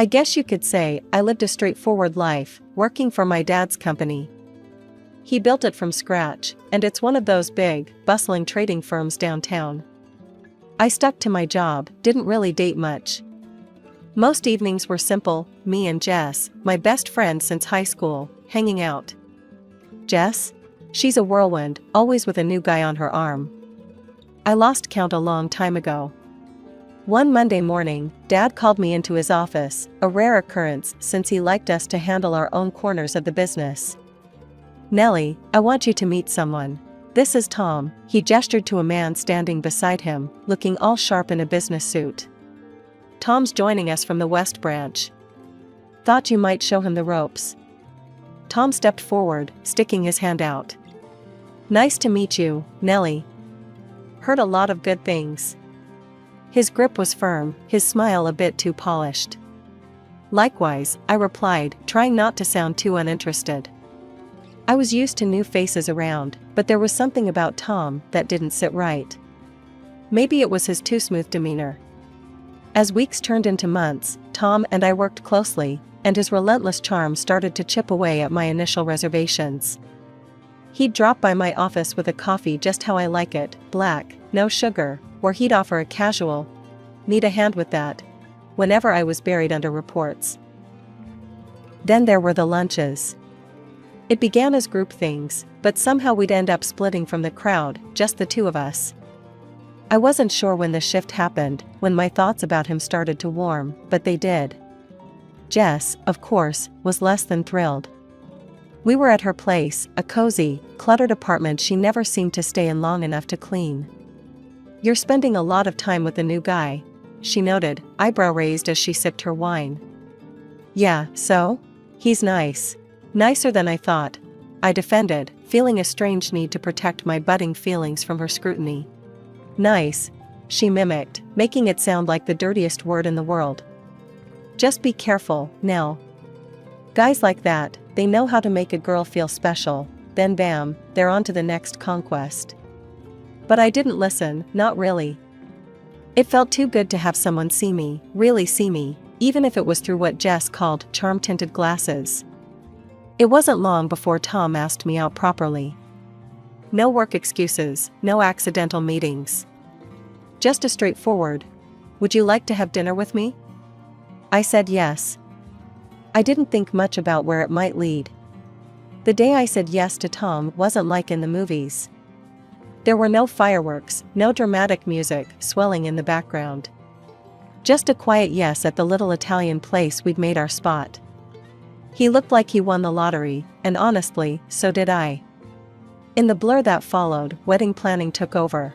I guess you could say I lived a straightforward life, working for my dad's company. He built it from scratch, and it's one of those big, bustling trading firms downtown. I stuck to my job, didn't really date much. Most evenings were simple, me and Jess, my best friend since high school, hanging out. Jess? She's a whirlwind, always with a new guy on her arm. I lost count a long time ago. One Monday morning, Dad called me into his office, a rare occurrence since he liked us to handle our own corners of the business. "Nellie, I want you to meet someone. This is Tom." He gestured to a man standing beside him, looking all sharp in a business suit. "Tom's joining us from the West Branch. Thought you might show him the ropes." Tom stepped forward, sticking his hand out. "Nice to meet you, Nellie. Heard a lot of good things." His grip was firm, his smile a bit too polished. "Likewise," I replied, trying not to sound too uninterested. I was used to new faces around, but there was something about Tom that didn't sit right. Maybe it was his too smooth demeanor. As weeks turned into months, Tom and I worked closely, and his relentless charm started to chip away at my initial reservations. He'd drop by my office with a coffee just how I like it, black, no sugar, or he'd offer a casual, "Need a hand with that?" whenever I was buried under reports. Then there were the lunches. It began as group things, but somehow we'd end up splitting from the crowd, just the two of us. I wasn't sure when the shift happened, when my thoughts about him started to warm, but they did. Jess, of course, was less than thrilled. We were at her place, a cozy, cluttered apartment she never seemed to stay in long enough to clean. "You're spending a lot of time with the new guy," she noted, eyebrow raised as she sipped her wine. "Yeah, so? He's nice. Nicer than I thought," I defended, feeling a strange need to protect my budding feelings from her scrutiny. "Nice," she mimicked, making it sound like the dirtiest word in the world. "Just be careful, Nell. Guys like that, they know how to make a girl feel special, then bam, they're on to the next conquest." But I didn't listen, not really. It felt too good to have someone see me, really see me, even if it was through what Jess called charm-tinted glasses. It wasn't long before Tom asked me out properly. No work excuses, no accidental meetings. Just a straightforward, "Would you like to have dinner with me?" I said yes. I didn't think much about where it might lead. The day I said yes to Tom wasn't like in the movies. There were no fireworks, no dramatic music swelling in the background. Just a quiet yes at the little Italian place we'd made our spot. He looked like he won the lottery, and honestly, so did I. In the blur that followed, wedding planning took over.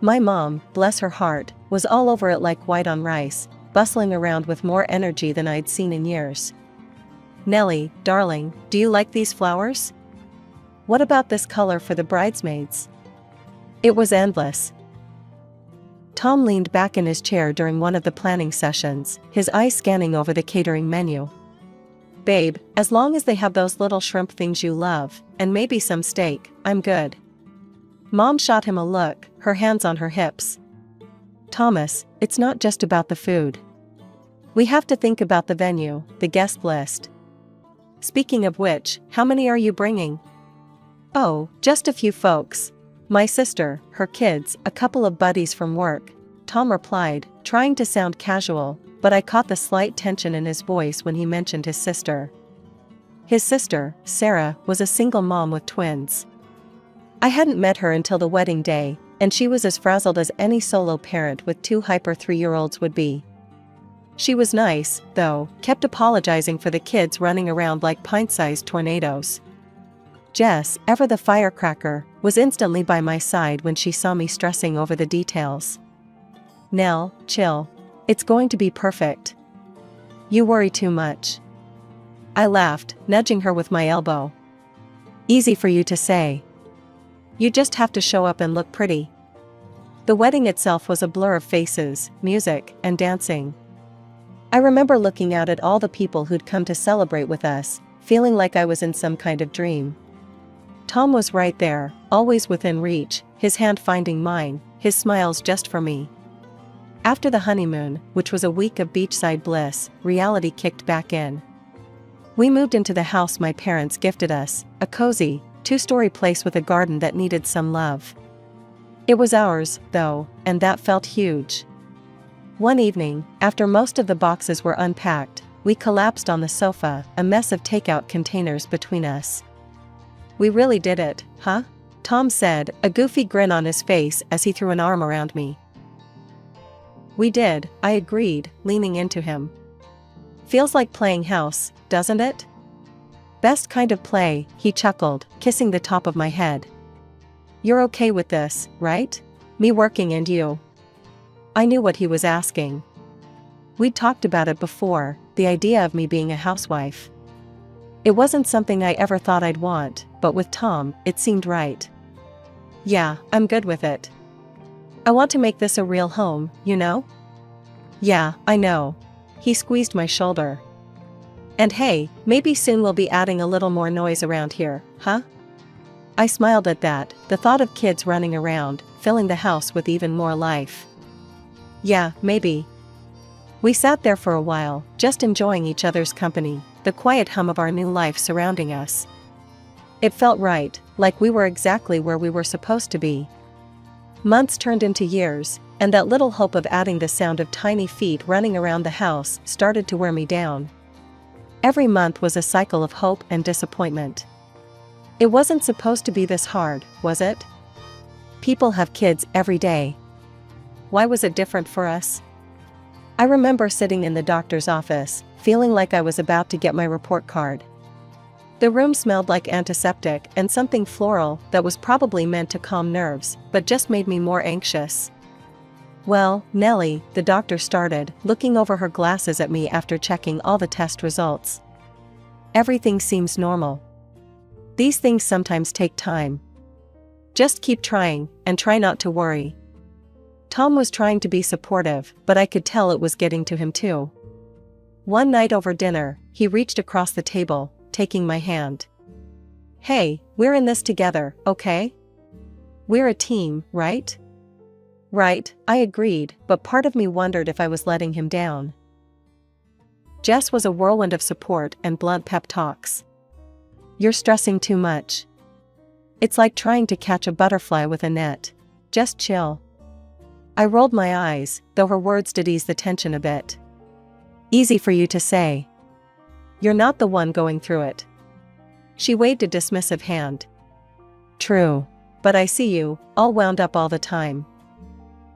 My mom, bless her heart, was all over it like white on rice, bustling around with more energy than I'd seen in years. "Nellie, darling, do you like these flowers? What about this color for the bridesmaids?" It was endless. Tom leaned back in his chair during one of the planning sessions, his eyes scanning over the catering menu. "Babe, as long as they have those little shrimp things you love, and maybe some steak, I'm good." Mom shot him a look, her hands on her hips. "Thomas, it's not just about the food. We have to think about the venue, the guest list. Speaking of which, how many are you bringing?" "Oh, just a few folks. My sister, her kids, a couple of buddies from work," Tom replied, trying to sound casual, but I caught the slight tension in his voice when he mentioned his sister. His sister, Sarah, was a single mom with twins. I hadn't met her until the wedding day, and she was as frazzled as any solo parent with two hyper 3-year-olds would be. She was nice, though, kept apologizing for the kids running around like pint-sized tornadoes. Jess, ever the firecracker, was instantly by my side when she saw me stressing over the details. "Nell, chill. It's going to be perfect. You worry too much." I laughed, nudging her with my elbow. "Easy for you to say. You just have to show up and look pretty." The wedding itself was a blur of faces, music, and dancing. I remember looking out at all the people who'd come to celebrate with us, feeling like I was in some kind of dream. Tom was right there, always within reach, his hand finding mine, his smiles just for me. After the honeymoon, which was a week of beachside bliss, reality kicked back in. We moved into the house my parents gifted us, a cozy, 2-story place with a garden that needed some love. It was ours, though, and that felt huge. One evening, after most of the boxes were unpacked, we collapsed on the sofa, a mess of takeout containers between us. "We really did it, huh?" Tom said, a goofy grin on his face as he threw an arm around me. "We did," I agreed, leaning into him. "Feels like playing house, doesn't it?" "Best kind of play," he chuckled, kissing the top of my head. "You're okay with this, right? Me working and you?" I knew what he was asking. We'd talked about it before, the idea of me being a housewife. It wasn't something I ever thought I'd want, but with Tom, it seemed right. "Yeah, I'm good with it. I want to make this a real home, you know?" "Yeah, I know." He squeezed my shoulder. "And hey, maybe soon we'll be adding a little more noise around here, huh?" I smiled at that, the thought of kids running around, filling the house with even more life. "Yeah, maybe." We sat there for a while, just enjoying each other's company, the quiet hum of our new life surrounding us. It felt right, like we were exactly where we were supposed to be. Months turned into years, and that little hope of adding the sound of tiny feet running around the house started to wear me down. Every month was a cycle of hope and disappointment. It wasn't supposed to be this hard, was it? People have kids every day. Why was it different for us? I remember sitting in the doctor's office, feeling like I was about to get my report card. The room smelled like antiseptic and something floral that was probably meant to calm nerves, but just made me more anxious. "Well, Nellie," the doctor started, looking over her glasses at me after checking all the test results. "Everything seems normal. These things sometimes take time. Just keep trying, and try not to worry." Tom was trying to be supportive, but I could tell it was getting to him too. One night over dinner, he reached across the table, taking my hand. "Hey, we're in this together, okay? We're a team, right?" "Right," I agreed, but part of me wondered if I was letting him down. Jess was a whirlwind of support and blunt pep talks. "You're stressing too much. It's like trying to catch a butterfly with a net. Just chill." I rolled my eyes, though her words did ease the tension a bit. "Easy for you to say. You're not the one going through it." She waved a dismissive hand. "True. But I see you, all wound up all the time.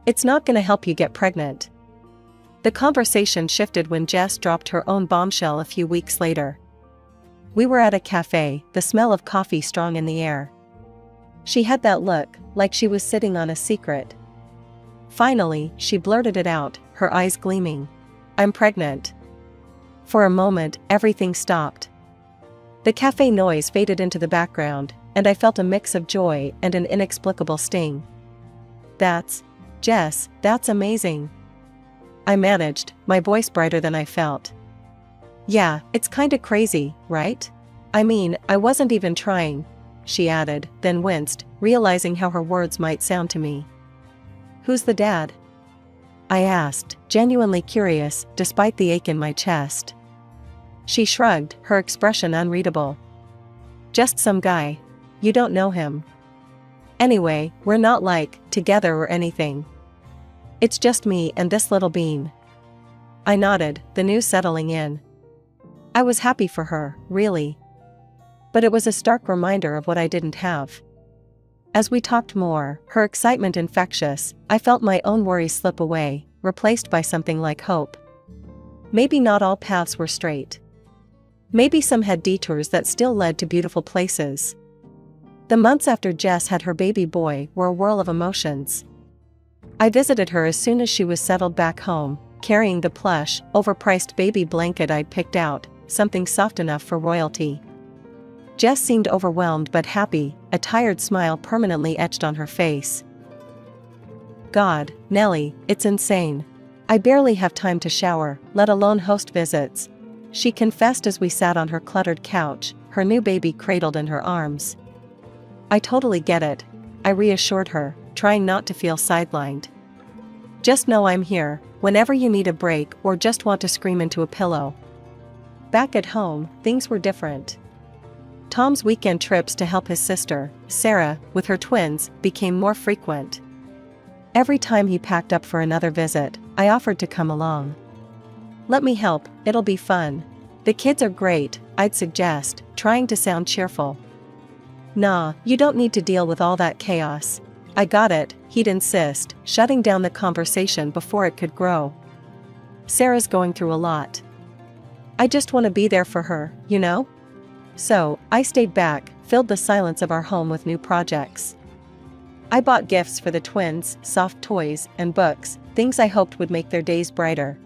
It's not gonna help you get pregnant." The conversation shifted when Jess dropped her own bombshell a few weeks later. We were at a cafe, the smell of coffee strong in the air. She had that look, like she was sitting on a secret. Finally, she blurted it out, her eyes gleaming. "I'm pregnant." For a moment, everything stopped. The cafe noise faded into the background, and I felt a mix of joy and an inexplicable sting. Jess, that's amazing." I managed, my voice brighter than I felt. "Yeah, it's kinda crazy, right? I mean, I wasn't even trying," she added, then winced, realizing how her words might sound to me. "Who's the dad?" I asked, genuinely curious, despite the ache in my chest. She shrugged, her expression unreadable. "Just some guy. You don't know him. Anyway, we're not together or anything. It's just me and this little bean." I nodded, the news settling in. I was happy for her, really. But it was a stark reminder of what I didn't have. As we talked more, her excitement infectious, I felt my own worries slip away, replaced by something like hope. Maybe not all paths were straight. Maybe some had detours that still led to beautiful places. The months after Jess had her baby boy were a whirl of emotions. I visited her as soon as she was settled back home, carrying the plush, overpriced baby blanket I'd picked out, something soft enough for royalty. Jess seemed overwhelmed but happy, a tired smile permanently etched on her face. "God, Nellie, it's insane. I barely have time to shower, let alone host visits," she confessed as we sat on her cluttered couch, her new baby cradled in her arms. "I totally get it," I reassured her, trying not to feel sidelined. Just know I'm here, whenever you need a break or just want to scream into a pillow. Back at home, things were different. Tom's weekend trips to help his sister, Sarah, with her twins, became more frequent. Every time he packed up for another visit, I offered to come along. Let me help, it'll be fun. The kids are great, I'd suggest, trying to sound cheerful. Nah, you don't need to deal with all that chaos. I got it, he'd insist, shutting down the conversation before it could grow. Sarah's going through a lot. I just want to be there for her, you know? So, I stayed back, filled the silence of our home with new projects. I bought gifts for the twins, soft toys, and books, things I hoped would make their days brighter.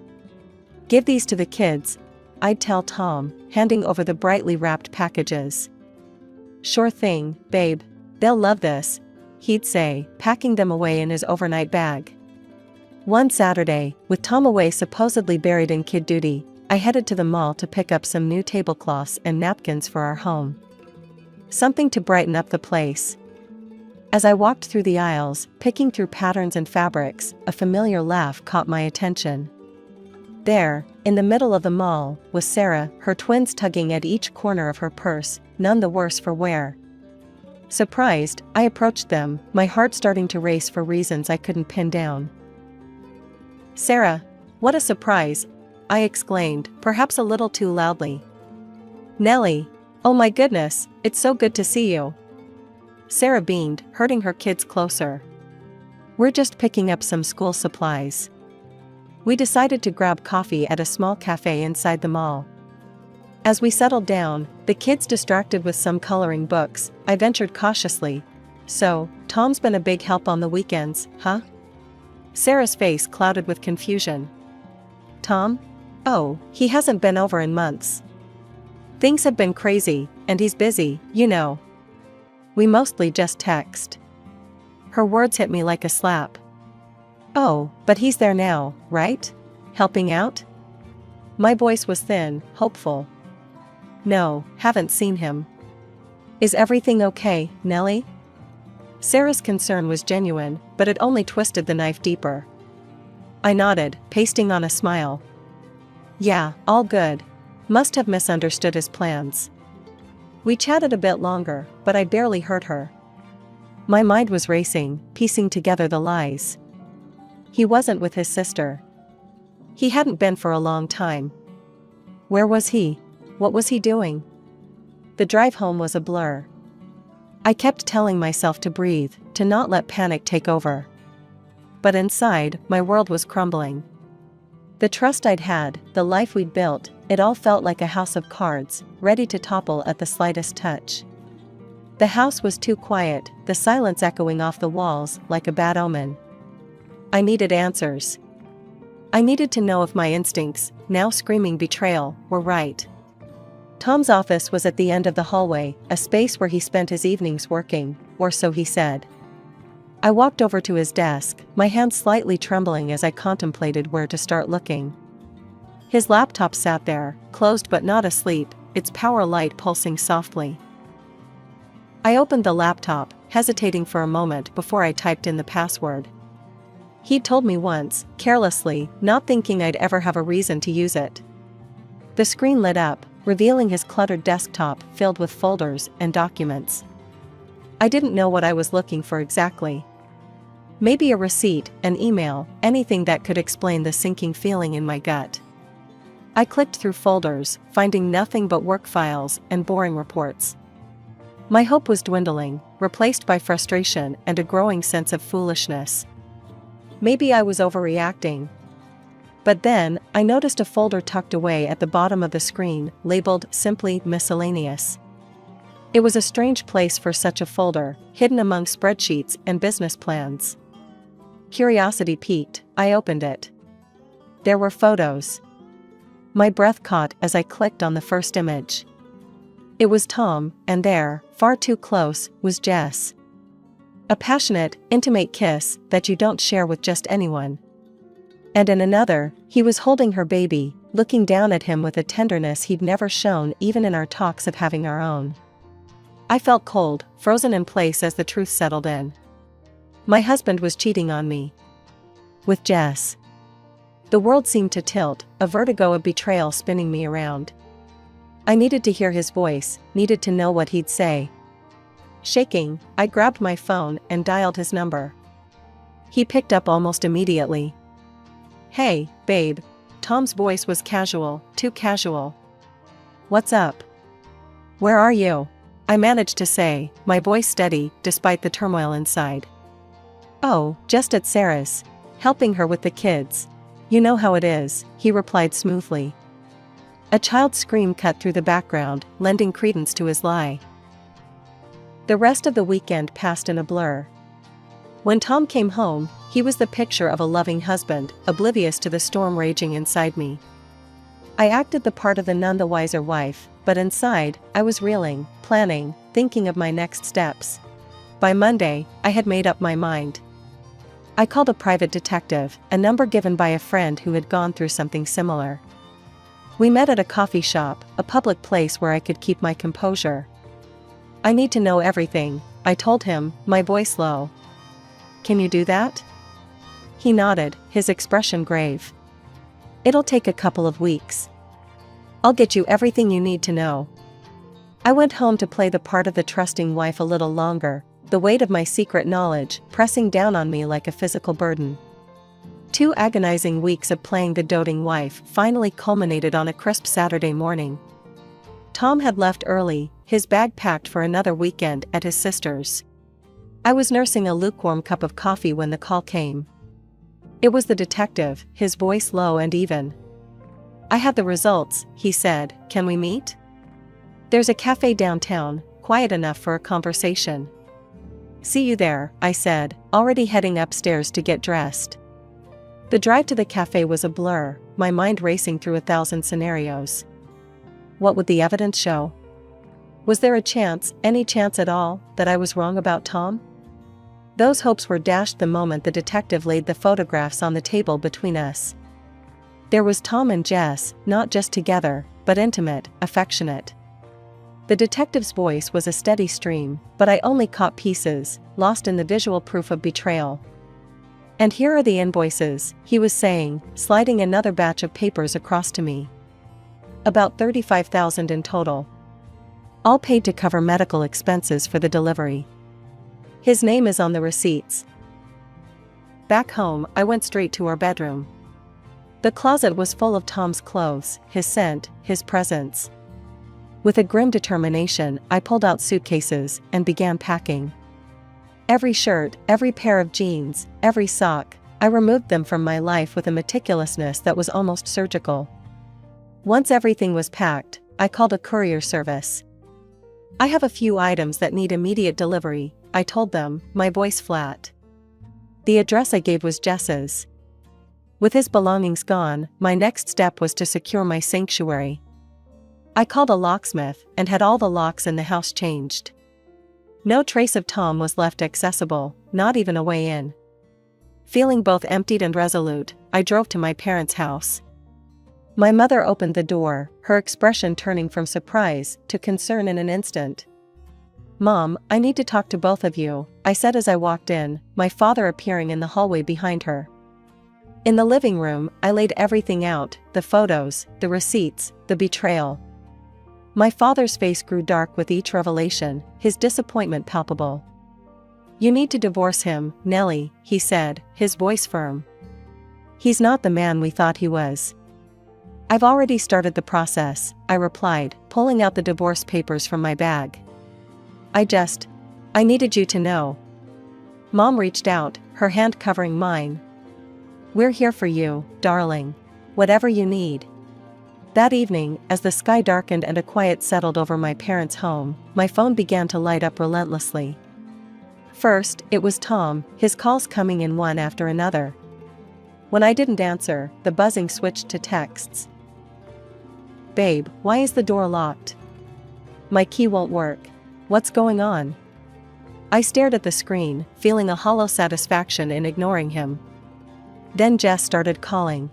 Give these to the kids, I'd tell Tom, handing over the brightly wrapped packages. Sure thing, babe. They'll love this, he'd say, packing them away in his overnight bag. One Saturday, with Tom away supposedly buried in kid duty, I headed to the mall to pick up some new tablecloths and napkins for our home. Something to brighten up the place. As I walked through the aisles, picking through patterns and fabrics, a familiar laugh caught my attention. There, in the middle of the mall, was Sarah, her twins tugging at each corner of her purse, none the worse for wear. Surprised, I approached them, my heart starting to race for reasons I couldn't pin down. Sarah, what a surprise, I exclaimed, perhaps a little too loudly. Nellie, oh my goodness, it's so good to see you. Sarah beamed, herding her kids closer. We're just picking up some school supplies. We decided to grab coffee at a small cafe inside the mall. As we settled down, the kids distracted with some coloring books, I ventured cautiously. So, Tom's been a big help on the weekends, huh? Sarah's face clouded with confusion. Tom? Oh, he hasn't been over in months. Things have been crazy, and he's busy, you know. We mostly just text. Her words hit me like a slap. Oh, but he's there now, right? Helping out? My voice was thin, hopeful. No, haven't seen him. Is everything okay, Nellie? Sarah's concern was genuine, but it only twisted the knife deeper. I nodded, pasting on a smile. Yeah, all good. Must have misunderstood his plans. We chatted a bit longer, but I barely heard her. My mind was racing, piecing together the lies. He wasn't with his sister. He hadn't been for a long time. Where was he? What was he doing? The drive home was a blur. I kept telling myself to breathe, to not let panic take over. But inside, my world was crumbling. The trust I'd had, the life we'd built, it all felt like a house of cards, ready to topple at the slightest touch. The house was too quiet, the silence echoing off the walls like a bad omen. I needed answers. I needed to know if my instincts, now screaming betrayal, were right. Tom's office was at the end of the hallway, a space where he spent his evenings working, or so he said. I walked over to his desk, my hands slightly trembling as I contemplated where to start looking. His laptop sat there, closed but not asleep, its power light pulsing softly. I opened the laptop, hesitating for a moment before I typed in the password. He'd told me once, carelessly, not thinking I'd ever have a reason to use it. The screen lit up, revealing his cluttered desktop filled with folders and documents. I didn't know what I was looking for exactly. Maybe a receipt, an email, anything that could explain the sinking feeling in my gut. I clicked through folders, finding nothing but work files and boring reports. My hope was dwindling, replaced by frustration and a growing sense of foolishness. Maybe I was overreacting. But then, I noticed a folder tucked away at the bottom of the screen, labeled simply Miscellaneous. It was a strange place for such a folder, hidden among spreadsheets and business plans. Curiosity piqued, I opened it. There were photos. My breath caught as I clicked on the first image. It was Tom, and there, far too close, was Jess. A passionate, intimate kiss that you don't share with just anyone. And in another, he was holding her baby, looking down at him with a tenderness he'd never shown even in our talks of having our own. I felt cold, frozen in place as the truth settled in. My husband was cheating on me. With Jess. The world seemed to tilt, a vertigo of betrayal spinning me around. I needed to hear his voice, needed to know what he'd say. Shaking, I grabbed my phone and dialed his number. He picked up almost immediately. "Hey, babe." Tom's voice was casual, too casual. "What's up? Where are you?" I managed to say, my voice steady, despite the turmoil inside. "Oh, just at Sarah's. Helping her with the kids. You know how it is," he replied smoothly. A child's scream cut through the background, lending credence to his lie. The rest of the weekend passed in a blur. When Tom came home, he was the picture of a loving husband, oblivious to the storm raging inside me. I acted the part of the none the wiser wife, but inside, I was reeling, planning, thinking of my next steps. By Monday, I had made up my mind. I called a private detective, a number given by a friend who had gone through something similar. We met at a coffee shop, a public place where I could keep my composure. "I need to know everything," I told him, my voice low. "Can you do that?" He nodded, his expression grave. "It'll take a couple of weeks. I'll get you everything you need to know." I went home to play the part of the trusting wife a little longer, the weight of my secret knowledge pressing down on me like a physical burden. 2 agonizing weeks of playing the doting wife finally culminated on a crisp Saturday morning. Tom had left early, his bag packed for another weekend at his sister's. I was nursing a lukewarm cup of coffee when the call came. It was the detective, his voice low and even. "I have the results," he said. "Can we meet?" "There's a cafe downtown, quiet enough for a conversation." "See you there," I said, already heading upstairs to get dressed. The drive to the cafe was a blur, my mind racing through 1,000 scenarios. What would the evidence show? Was there a chance, any chance at all, that I was wrong about Tom? Those hopes were dashed the moment the detective laid the photographs on the table between us. There was Tom and Jess, not just together, but intimate, affectionate. The detective's voice was a steady stream, but I only caught pieces, lost in the visual proof of betrayal. "And here are the invoices," he was saying, sliding another batch of papers across to me. "About $35,000 in total. All paid to cover medical expenses for the delivery. His name is on the receipts." Back home, I went straight to our bedroom. The closet was full of Tom's clothes, his scent, his presence. With a grim determination, I pulled out suitcases and began packing. Every shirt, every pair of jeans, every sock, I removed them from my life with a meticulousness that was almost surgical. Once everything was packed, I called a courier service. "I have a few items that need immediate delivery," I told them, my voice flat. The address I gave was Jess's. With his belongings gone, my next step was to secure my sanctuary. I called a locksmith and had all the locks in the house changed. No trace of Tom was left accessible, not even a way in. Feeling both emptied and resolute, I drove to my parents' house. My mother opened the door, her expression turning from surprise to concern in an instant. "Mom, I need to talk to both of you," I said as I walked in, my father appearing in the hallway behind her. In the living room, I laid everything out, the photos, the receipts, the betrayal. My father's face grew dark with each revelation, his disappointment palpable. "You need to divorce him, Nellie," he said, his voice firm. "He's not the man we thought he was." "I've already started the process," I replied, pulling out the divorce papers from my bag. I needed you to know." Mom reached out, her hand covering mine. "We're here for you, darling. Whatever you need." That evening, as the sky darkened and a quiet settled over my parents' home, my phone began to light up relentlessly. First, it was Tom, his calls coming in one after another. When I didn't answer, the buzzing switched to texts. "Babe, why is the door locked? My key won't work. What's going on?" I stared at the screen, feeling a hollow satisfaction in ignoring him. Then Jess started calling.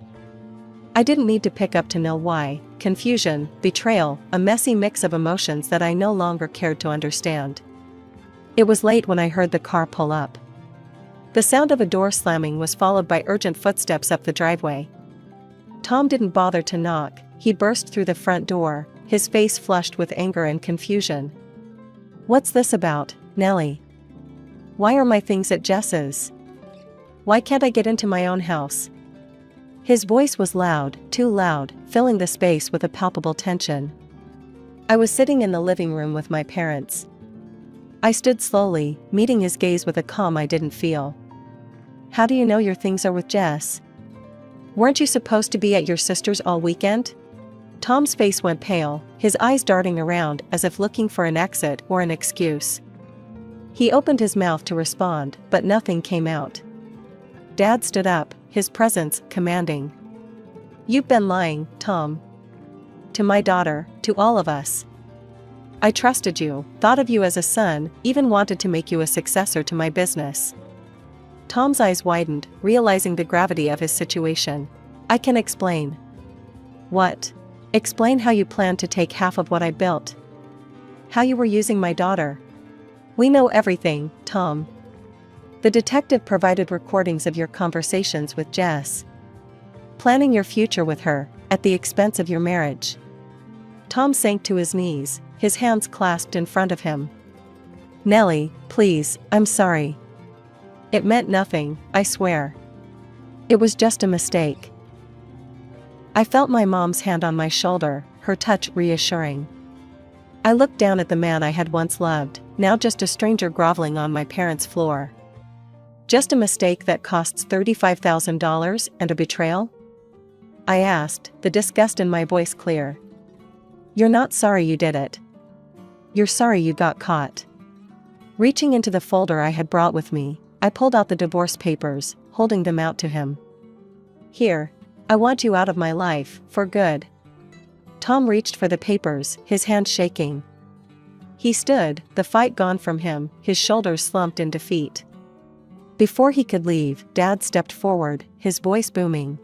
I didn't need to pick up to know why. Confusion, betrayal, a messy mix of emotions that I no longer cared to understand. It was late when I heard the car pull up. The sound of a door slamming was followed by urgent footsteps up the driveway. Tom didn't bother to knock, he burst through the front door, his face flushed with anger and confusion. "What's this about, Nellie? Why are my things at Jess's? Why can't I get into my own house?" His voice was loud, too loud, filling the space with a palpable tension. I was sitting in the living room with my parents. I stood slowly, meeting his gaze with a calm I didn't feel. "How do you know your things are with Jess? Weren't you supposed to be at your sister's all weekend?" Tom's face went pale, his eyes darting around as if looking for an exit or an excuse. He opened his mouth to respond, but nothing came out. Dad stood up, his presence commanding. "You've been lying, Tom. To my daughter, to all of us. I trusted you, thought of you as a son, even wanted to make you a successor to my business." Tom's eyes widened, realizing the gravity of his situation. "I can explain." "What?" "Explain how you planned to take half of what I built. How you were using my daughter." "We know everything, Tom. The detective provided recordings of your conversations with Jess. Planning your future with her, at the expense of your marriage." Tom sank to his knees, his hands clasped in front of him. "Nellie, please, I'm sorry. It meant nothing, I swear. It was just a mistake." I felt my mom's hand on my shoulder, her touch reassuring. I looked down at the man I had once loved, now just a stranger groveling on my parents' floor. "Just a mistake that costs $35,000 and a betrayal?" I asked, the disgust in my voice clear. "You're not sorry you did it. You're sorry you got caught." Reaching into the folder I had brought with me, I pulled out the divorce papers, holding them out to him. "Here. I want you out of my life, for good." Tom reached for the papers, his hand shaking. He stood, the fight gone from him, his shoulders slumped in defeat. Before he could leave, Dad stepped forward, his voice booming.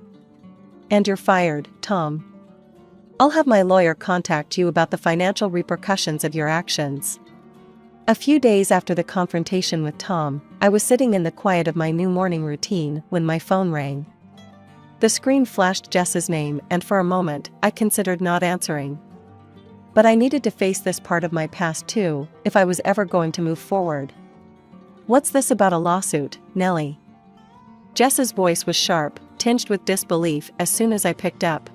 "And you're fired, Tom. I'll have my lawyer contact you about the financial repercussions of your actions." A few days after the confrontation with Tom, I was sitting in the quiet of my new morning routine when my phone rang. The screen flashed Jess's name, and for a moment, I considered not answering. But I needed to face this part of my past too, if I was ever going to move forward. "What's this about a lawsuit, Nellie?" Jess's voice was sharp, tinged with disbelief as soon as I picked up.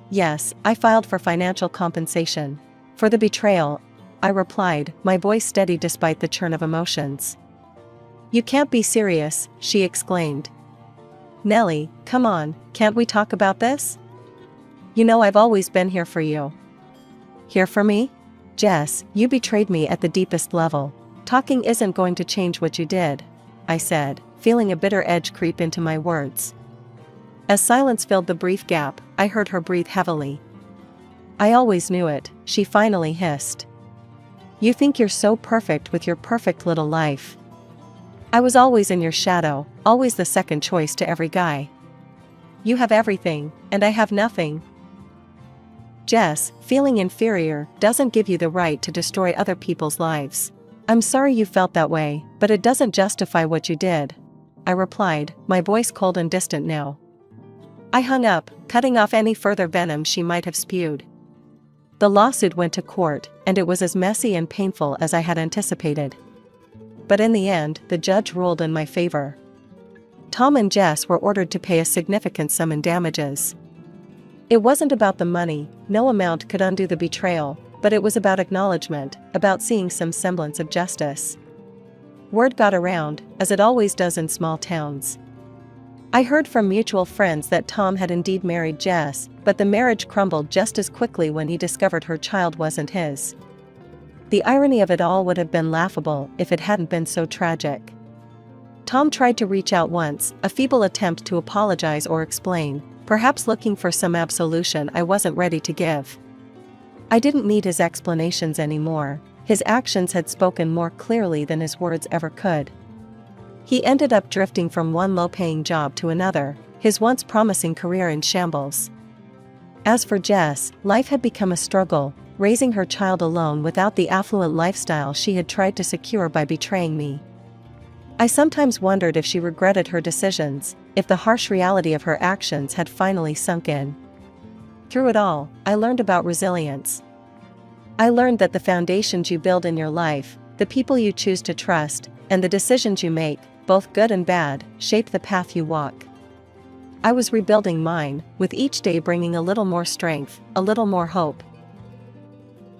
"Yes, I filed for financial compensation. For the betrayal," I replied, my voice steady despite the churn of emotions. "You can't be serious," she exclaimed. "Nellie, come on, can't we talk about this? You know I've always been here for you." "Here for me? Jess, you betrayed me at the deepest level. Talking isn't going to change what you did," I said, feeling a bitter edge creep into my words. As silence filled the brief gap, I heard her breathe heavily. "I always knew it," she finally hissed. "You think you're so perfect with your perfect little life. I was always in your shadow, always the second choice to every guy. You have everything, and I have nothing. Jess, feeling inferior doesn't give you the right to destroy other people's lives. I'm sorry you felt that way, but it doesn't justify what you did," I replied, my voice cold and distant now. I hung up, cutting off any further venom she might have spewed. The lawsuit went to court, and it was as messy and painful as I had anticipated. But in the end, the judge ruled in my favor. Tom and Jess were ordered to pay a significant sum in damages. It wasn't about the money, no amount could undo the betrayal, but it was about acknowledgement, about seeing some semblance of justice. Word got around, as it always does in small towns. I heard from mutual friends that Tom had indeed married Jess, but the marriage crumbled just as quickly when he discovered her child wasn't his. The irony of it all would have been laughable if it hadn't been so tragic. Tom tried to reach out once, a feeble attempt to apologize or explain, perhaps looking for some absolution I wasn't ready to give. I didn't need his explanations anymore, his actions had spoken more clearly than his words ever could. He ended up drifting from one low-paying job to another, his once promising career in shambles. As for Jess, life had become a struggle, raising her child alone without the affluent lifestyle she had tried to secure by betraying me. I sometimes wondered if she regretted her decisions, if the harsh reality of her actions had finally sunk in. Through it all, I learned about resilience. I learned that the foundations you build in your life, the people you choose to trust, and the decisions you make, both good and bad, shape the path you walk. I was rebuilding mine, with each day bringing a little more strength, a little more hope,